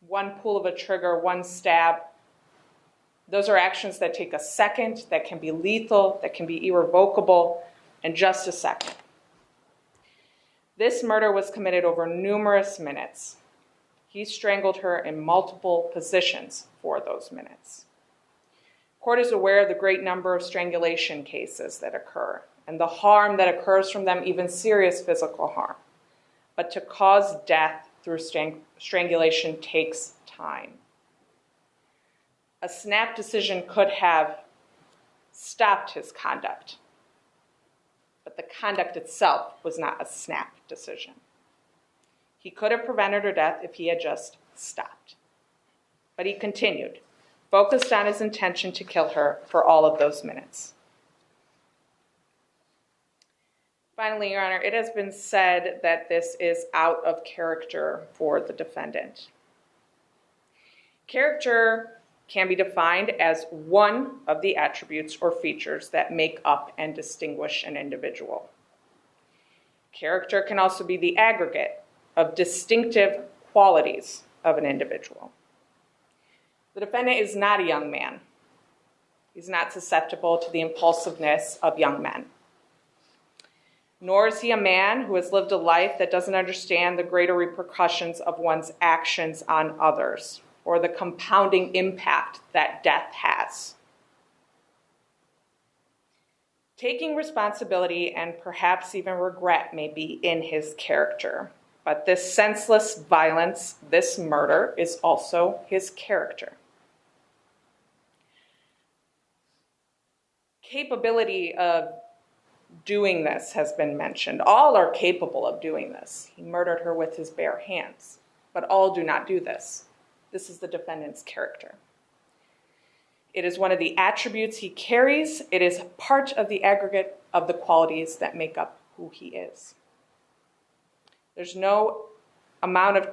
One pull of a trigger, one stab. Those are actions that take a second, that can be lethal, that can be irrevocable, in just a second. This murder was committed over numerous minutes. He strangled her in multiple positions for those minutes. Court is aware of the great number of strangulation cases that occur and the harm that occurs from them, even serious physical harm. But to cause death through strangulation takes time. A snap decision could have stopped his conduct, but the conduct itself was not a snap decision. He could have prevented her death if he had just stopped. But he continued, focused on his intention to kill her for all of those minutes. Finally, Your Honor, it has been said that this is out of character for the defendant. Character can be defined as one of the attributes or features that make up and distinguish an individual. Character can also be the aggregate of distinctive qualities of an individual. The defendant is not a young man. He's not susceptible to the impulsiveness of young men. Nor is he a man who has lived a life that doesn't understand the greater repercussions of one's actions on others, or the compounding impact that death has. Taking responsibility and perhaps even regret may be in his character, but this senseless violence, this murder, is also his character. Capability of doing this has been mentioned. All are capable of doing this. He murdered her with his bare hands, but all do not do this. This is the defendant's character. It is one of the attributes he carries. It is part of the aggregate of the qualities that make up who he is. There's no amount of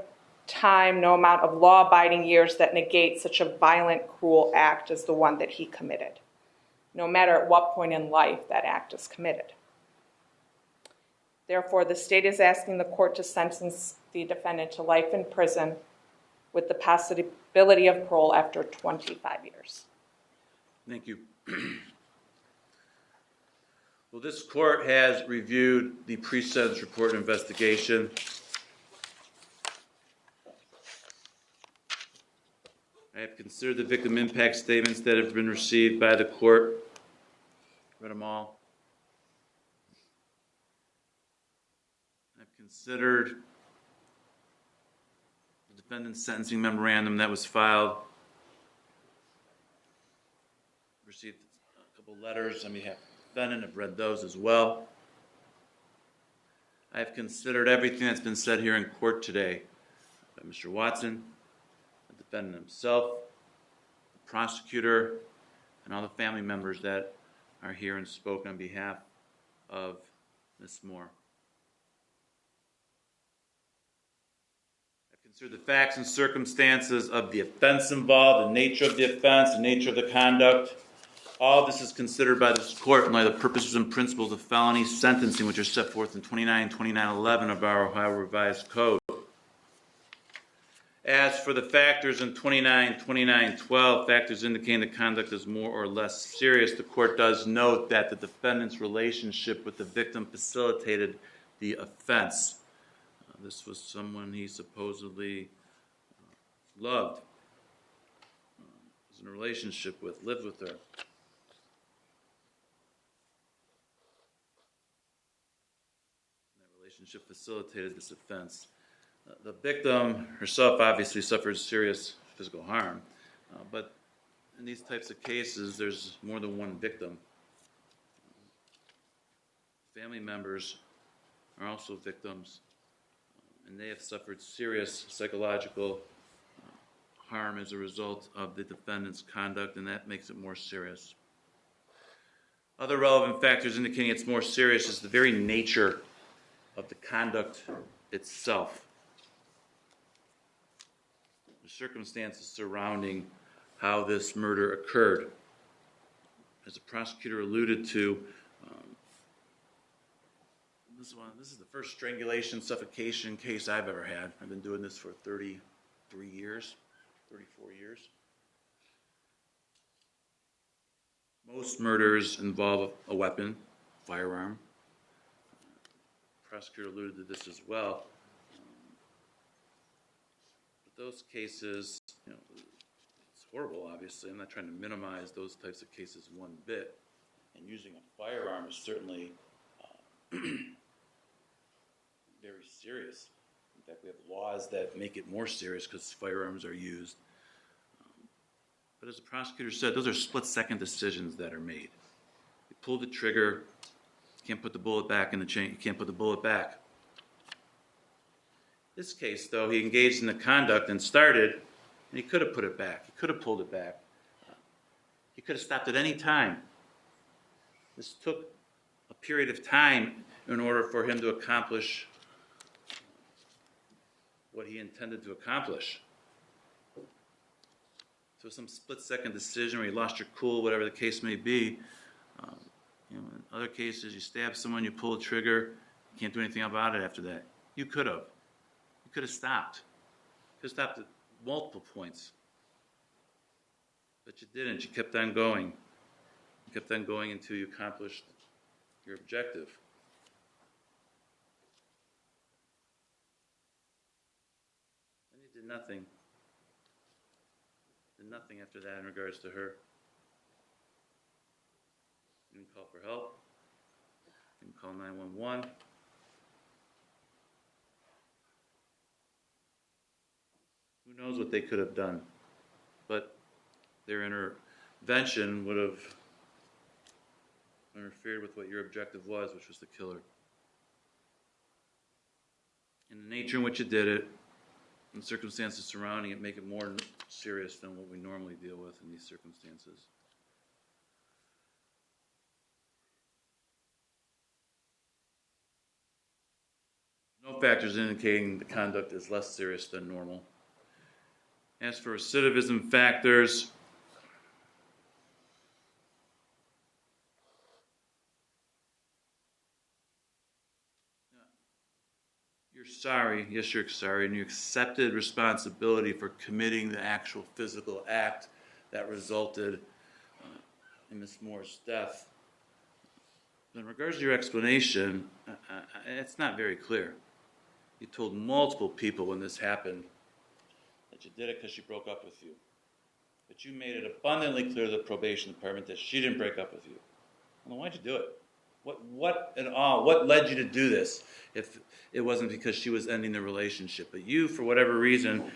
time, no amount of law-abiding years that negate such a violent, cruel act as the one that he committed. no matter at what point in life that act is committed. Therefore, the state is asking the court to sentence the defendant to life in prison with the possibility of parole after 25 years. Thank you. Well, this court has reviewed the pre-sentence report and investigation. I have considered the victim impact statements that have been received by the court. Read them all. I've considered the defendant's sentencing memorandum that was filed. Received a couple letters on behalf of the defendant. I've read those as well. I have considered everything that's been said here in court today by Mr. Watson, the defendant himself, the prosecutor, and all the family members that are here and spoke on behalf of Ms. Moore. I've considered the facts and circumstances of the offense involved, the nature of the offense, the nature of the conduct. All this is considered by this court in light of the purposes and principles of felony sentencing, which are set forth in 29 and 2911 of our Ohio Revised Code. As for the factors in 29, 2912, factors indicating the conduct is more or less serious, the court does note that the defendant's relationship with the victim facilitated the offense. This was someone he supposedly loved, was in a relationship with, lived with her. Relationship facilitated this offense. The victim herself obviously suffered serious physical harm, but in these types of cases, there's more than one victim. Family members are also victims, and they have suffered serious psychological harm as a result of the defendant's conduct, and that makes it more serious. Other relevant factors indicating it's more serious is the very nature of the conduct itself. The circumstances surrounding how this murder occurred. As the prosecutor alluded to, this is the first strangulation, suffocation case I've ever had. I've been doing this for 34 years. Most murders involve a weapon, firearm. The prosecutor alluded to this as well. But those cases, it's horrible, obviously. I'm not trying to minimize those types of cases one bit. And using a firearm is certainly very serious. In fact, we have laws that make it more serious because firearms are used. But as the prosecutor said, those are split-second decisions that are made. You pull the trigger, you can't put the bullet back in the chain, you can't put the bullet back. This case, though, he engaged in the conduct and started, and he could have put it back. He could have pulled it back. He could have stopped at any time. This took a period of time in order for him to accomplish what he intended to accomplish. So some split-second decision where you lost your cool, whatever the case may be. In other cases, you stab someone, you pull the trigger, you can't do anything about it after that. You could have. You could have stopped. You could have stopped at multiple points. But you didn't. You kept on going. You kept on going until you accomplished your objective. And you did nothing. Did nothing after that in regards to her. Didn't call for help. Didn't call 911. Who knows what they could have done? But their intervention would have interfered with what your objective was, which was to kill her. And the nature in which you did it, and the circumstances surrounding it, make it more serious than what we normally deal with in these circumstances. No factors indicating the conduct is less serious than normal. As for recidivism factors, sorry, yes, you're sorry, and you accepted responsibility for committing the actual physical act that resulted in Miss Moore's death. In regards to your explanation, it's not very clear. You told multiple people when this happened that you did it because she broke up with you. But you made it abundantly clear to the probation department that she didn't break up with you. Well, why'd you do it? What led you to do this if it wasn't because she was ending the relationship? But you, for whatever reason,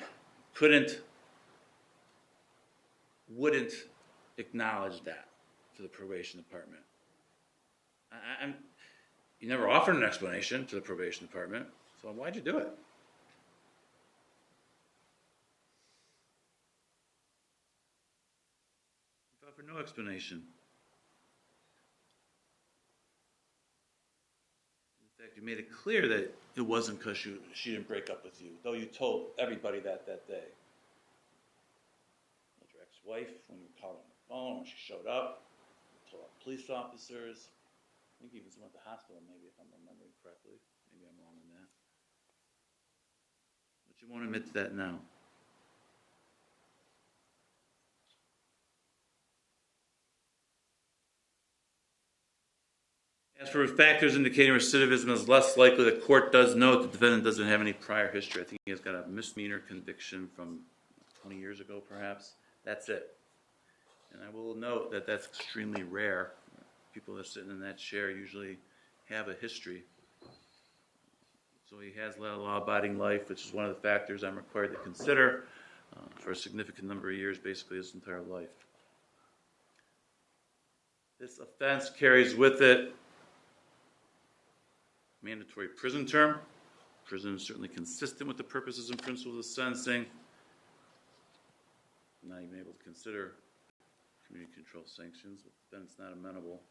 wouldn't acknowledge that to the probation department. You never offered an explanation to the probation department, so why'd you do it? You offered no explanation. In fact, you made it clear that it wasn't because she didn't break up with you, though you told everybody that day. You told your ex-wife when you called on the phone, when she showed up, you told police officers. I think he even went to the hospital, maybe, if I'm remembering correctly. Maybe I'm wrong on that. But you won't admit to that now. As for factors indicating recidivism is less likely, the court does note the defendant doesn't have any prior history. I think he has got a misdemeanor conviction from 20 years ago, perhaps. That's it. And I will note that that's extremely rare. People that are sitting in that chair usually have a history. So he has led a law-abiding life, which is one of the factors I'm required to consider for a significant number of years, basically his entire life. This offense carries with it mandatory prison term. Prison is certainly consistent with the purposes and principles of sentencing. I'm not even able to consider community control sanctions, but then it's not amenable.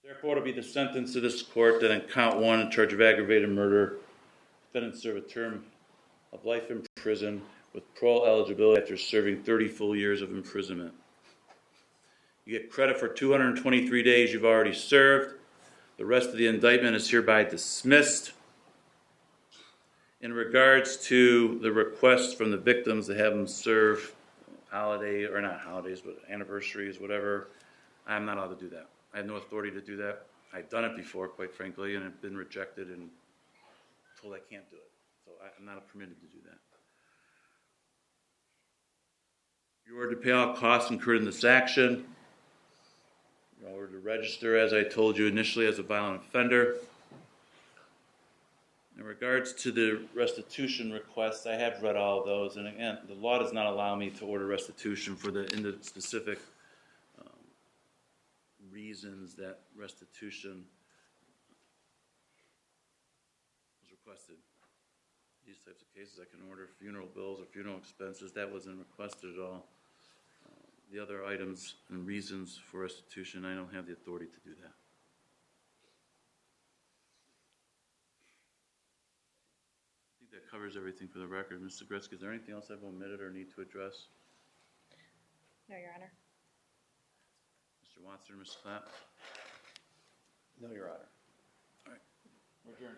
Therefore, to be the sentence of this court that on count one, in charge of aggravated murder, defendant serve a term of life in prison with parole eligibility after serving 30 full years of imprisonment. You get credit for 223 days you've already served. The rest of the indictment is hereby dismissed. In regards to the request from the victims to have them serve holiday, or not holidays, but anniversaries, whatever, I'm not allowed to do that. I have no authority to do that. I've done it before, quite frankly, and have been rejected and told I can't do it. So I'm not permitted to do that. You're ordered to pay all costs incurred in this action. You're ordered to register, as I told you initially, as a violent offender. In regards to the restitution requests, I have read all of those, and again, the law does not allow me to order restitution for the specific reasons that restitution was requested. These types of cases, I can order funeral bills or funeral expenses. That wasn't requested at all. The other items and reasons for restitution, I don't have the authority to do that. I think that covers everything for the record. Mr. Gretzky, is there anything else I've omitted or need to address? No, Your Honor. Mr. Watson or Mr. Clapp? No, Your Honor. All right. We're adjourned.